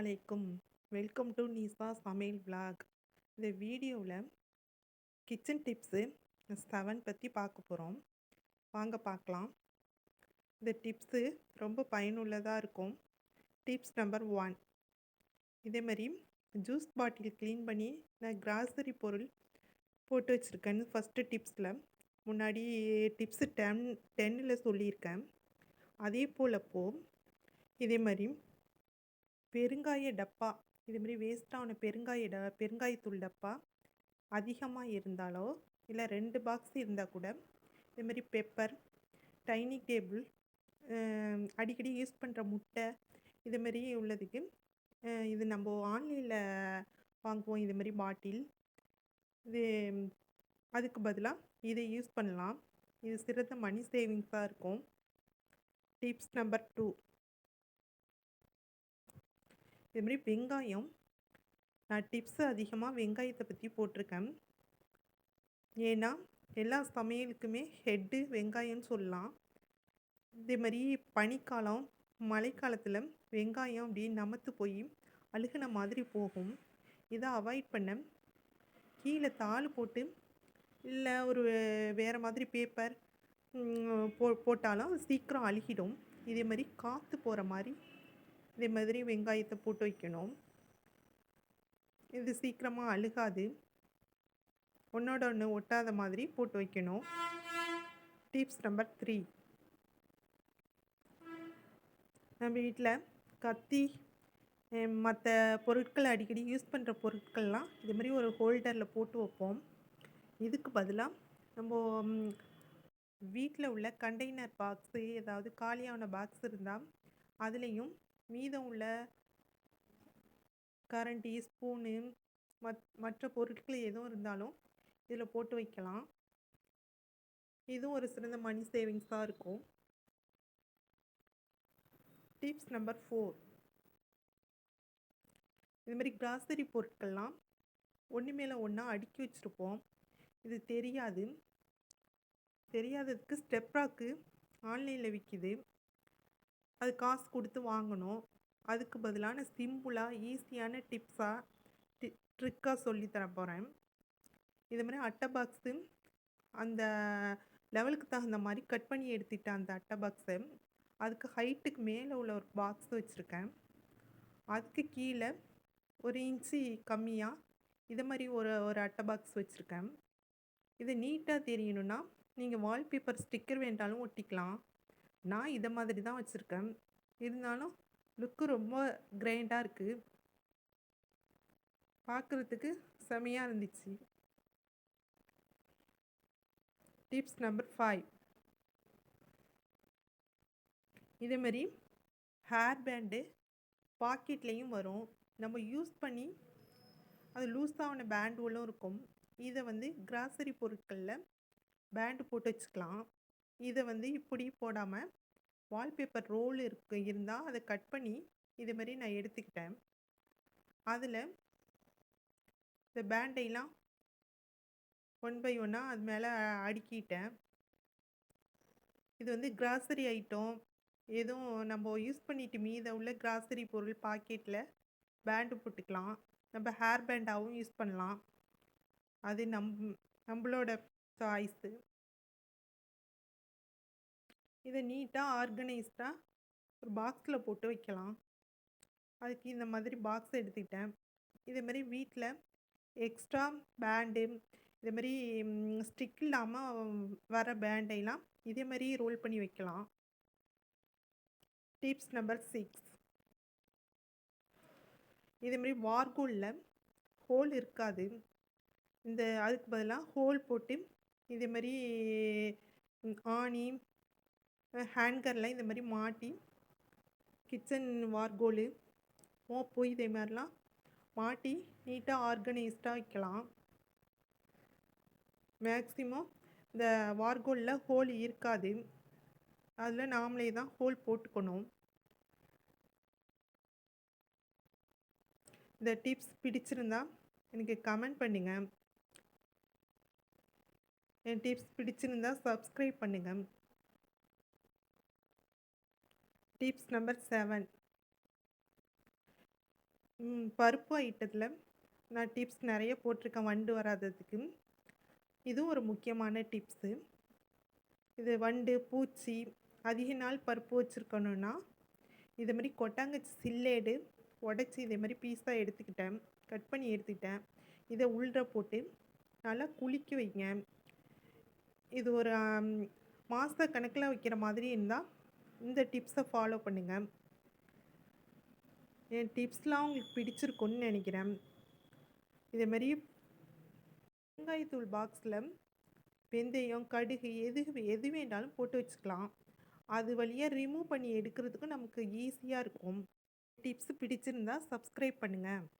அலைக்கும். Welcome to நிசா சமையல் vlog. இந்த வீடியோவில் கிச்சன் டிப்ஸு 7 பற்றி பார்க்க போகிறோம். வாங்க பார்க்கலாம். இந்த டிப்ஸு ரொம்ப பயனுள்ளதாக இருக்கும். Tips number 1. இதேமாதிரி ஜூஸ் பாட்டில் க்ளீன் பண்ணி நான் கிராசரி பொருள் போட்டு வச்சுருக்கேன்னு ஃபஸ்ட்டு டிப்ஸில் முன்னாடி டிப்ஸு 10ல் சொல்லியிருக்கேன். அதே போலப்போ இதே மாதிரி பெருங்காய டப்பா, இதுமாரி வேஸ்ட்டான பெருங்காயத்தூள் டப்பா அதிகமாக இருந்தாலோ இல்லை 2 பாக்ஸ் இருந்தால் கூட இதுமாரி பெப்பர், டைனிங் டேபிள், அடிக்கடி யூஸ் பண்ணுற முட்டை இதுமாரி உள்ளதுக்கு இது நம்ம ஆன்லைனில் வாங்குவோம். இதுமாரி பாட்டில் இது அதுக்கு பதிலாக இதை யூஸ் பண்ணலாம். இது சிறந்த மணி சேவிங்ஸாக இருக்கும். Tips number 2. இதுமாரி வெங்காயம், நான் டிப்ஸு அதிகமாக வெங்காயத்தை பற்றி போட்டிருக்கேன். ஏன்னா எல்லா சமையலுக்குமே ஹெட்டு வெங்காயம்னு சொல்லலாம். இதே மாதிரி பனிக்காலம், மழைக்காலத்தில் வெங்காயம் அப்படியே நமத்து போய் அழுகுன மாதிரி போகும். இதை அவாய்ட் பண்ண கீழே தாள் போட்டு இல்லை ஒரு வேறு மாதிரி பேப்பர் போட்டாலும் சீக்கிரம் அழுகிடும். இதே மாதிரி காற்று போகிற மாதிரி இதே மாதிரி வெங்காயத்தை போட்டு வைக்கணும். இது சீக்கிரமாக அழுகாது, ஒன்றோட ஒன்று ஒட்டாத மாதிரி போட்டு வைக்கணும். Tips number 3. நம்ம வீட்டில் கத்தி மற்ற பொருட்களை அடிக்கடி யூஸ் பண்ணுற பொருட்கள்லாம் இது மாதிரி ஒரு ஹோல்டரில் போட்டு வைப்போம். இதுக்கு பதிலாக நம்ம வீட்டில் உள்ள கண்டெய்னர் பாக்ஸு, ஏதாவது காலியான பாக்ஸ் இருந்தால் அதுலேயும் மீதம் உள்ள கரண்டி, ஸ்பூனு, மற்ற பொருட்கள் எதுவும் இருந்தாலும் இதில் போட்டு வைக்கலாம். இதுவும் ஒரு சிறந்த மணி சேவிங்ஸாக இருக்கும். Tips number 4. இதுமாதிரி கிராசரி பொருட்கள்லாம் ஒன்று மேலே ஒன்றா அடுக்கி வச்சுருப்போம். இது தெரியாததுக்கு ஸ்டெப்ராக்கு ஆன்லைனில் விற்கிது. அது காசு கொடுத்து வாங்கணும். அதுக்கு பதிலான சிம்பிளாக ஈஸியான ட்ரிக்காக சொல்லித்தர போகிறேன். இது மாதிரி அட்டை பாக்ஸு அந்த லெவலுக்கு தகுந்த மாதிரி கட் பண்ணி எடுத்துட்டேன். அந்த அட்டை பாக்ஸை அதுக்கு ஹைட்டுக்கு மேலே உள்ள ஒரு பாக்ஸ் வச்சுருக்கேன். அதுக்கு கீழே 1 இன்ச்சு கம்மியாக இதை மாதிரி ஒரு அட்டை பாக்ஸ் வச்சுருக்கேன். இது நீட்டாக தெரியணுன்னா நீங்கள் வால்பேப்பர் ஸ்டிக்கர் வேண்டாலும் ஒட்டிக்கலாம். நான் இதை மாதிரி தான் வச்சுருக்கேன். இருந்தாலும் லுக்கு ரொம்ப கிராண்டாக இருக்குது, பார்க்குறதுக்கு செமையாக இருந்துச்சு. Tips number 5. இதேமாரி ஹேர் பேண்டு பாக்கெட்லேயும் வரும். நம்ம யூஸ் பண்ணி அது லூஸான பேண்டுகளும் இருக்கும். இதை கிராசரி பொருட்களில் பேண்டு போட்டு வச்சுக்கலாம். இதை இப்படி போடாமல் வால்பேப்பர் ரோல் இருந்தால் அதை கட் பண்ணி இது மாதிரி நான் எடுத்துக்கிட்டேன். அதில் இந்த பேண்டைலாம் 1 by 1 அது மேலே அடுக்கிட்டேன். இது கிராசரி ஐட்டம் எதுவும் நம்ம யூஸ் பண்ணிட்டு மீத உள்ள கிராசரி பொருள் பாக்கெட்டில் பேண்டு போட்டுக்கலாம். நம்ம ஹேர் பேண்டாகவும் யூஸ் பண்ணலாம். அது நம்மளோட சாய்ஸு. இதை நீட்டாக ஆர்கனைஸ்டாக ஒரு பாக்ஸில் போட்டு வைக்கலாம். அதுக்கு இந்த மாதிரி பாக்ஸ் எடுத்துக்கிட்டேன். இதேமாதிரி வீட்டில் எக்ஸ்ட்ரா பேண்டு இதே மாதிரி ஸ்டிக் இல்லாமல் வர பேண்டைலாம் இதே மாதிரி ரோல் பண்ணி வைக்கலாம். Tips number 6. இதேமாதிரி வார்கோலில் ஹோல் இருக்காது. அதுக்கு பதிலாக ஹோல் போட்டு இதே மாதிரி ஆணி ஹேங்கரில் இந்த மாதிரி மாட்டி கிச்சன் வார்கோலு, மோப்பு இதே மாதிரிலாம் மாட்டி நீட்டாக ஆர்கனைஸ்டாக வைக்கலாம். மேக்ஸிமம் இந்த வார்கோலில் ஹோல் இருக்காது, அதில் நாமளே தான் ஹோல் போட்டுக்கணும். இந்த டிப்ஸ் பிடிச்சிருந்தா எனக்கு கமெண்ட் பண்ணுங்கள். என் டிப்ஸ் பிடிச்சிருந்தா சப்ஸ்கிரைப் பண்ணுங்கள். Tips number 7. பருப்பு ஐட்டத்தில் நான் டிப்ஸ் நிறைய போட்டிருக்கேன் வண்டு வராததுக்கு. இதுவும் ஒரு முக்கியமான டிப்ஸு. இது வண்டு, பூச்சி அதிக நாள் பருப்பு வச்சுருக்கணுன்னா இதை மாதிரி கொட்டாங்கச்சி சில்லேடு உடச்சி இதே மாதிரி பீஸாக எடுத்துக்கிட்டேன், கட் பண்ணி எடுத்துக்கிட்டேன். இதை உள்ற போட்டு நல்லா குலுக்கி வைங்க. இது ஒரு மாத கணக்கில் வைக்கிற மாதிரி இருந்தால் இந்த டிப்ஸை ஃபாலோ பண்ணுங்கள். என் டிப்ஸ்லாம் உங்களுக்கு பிடிச்சிருக்குன்னு நினைக்கிறேன். இதே மாதிரி வெங்காயத்தூள் பாக்ஸில் வெந்தயம், கடுகு எது வேணாலும் போட்டு வச்சுக்கலாம். அது வழியாக ரிமூவ் பண்ணி எடுக்கிறதுக்கும் நமக்கு ஈஸியாக இருக்கும். டிப்ஸ் பிடிச்சிருந்தா சப்ஸ்கிரைப் பண்ணுங்கள்.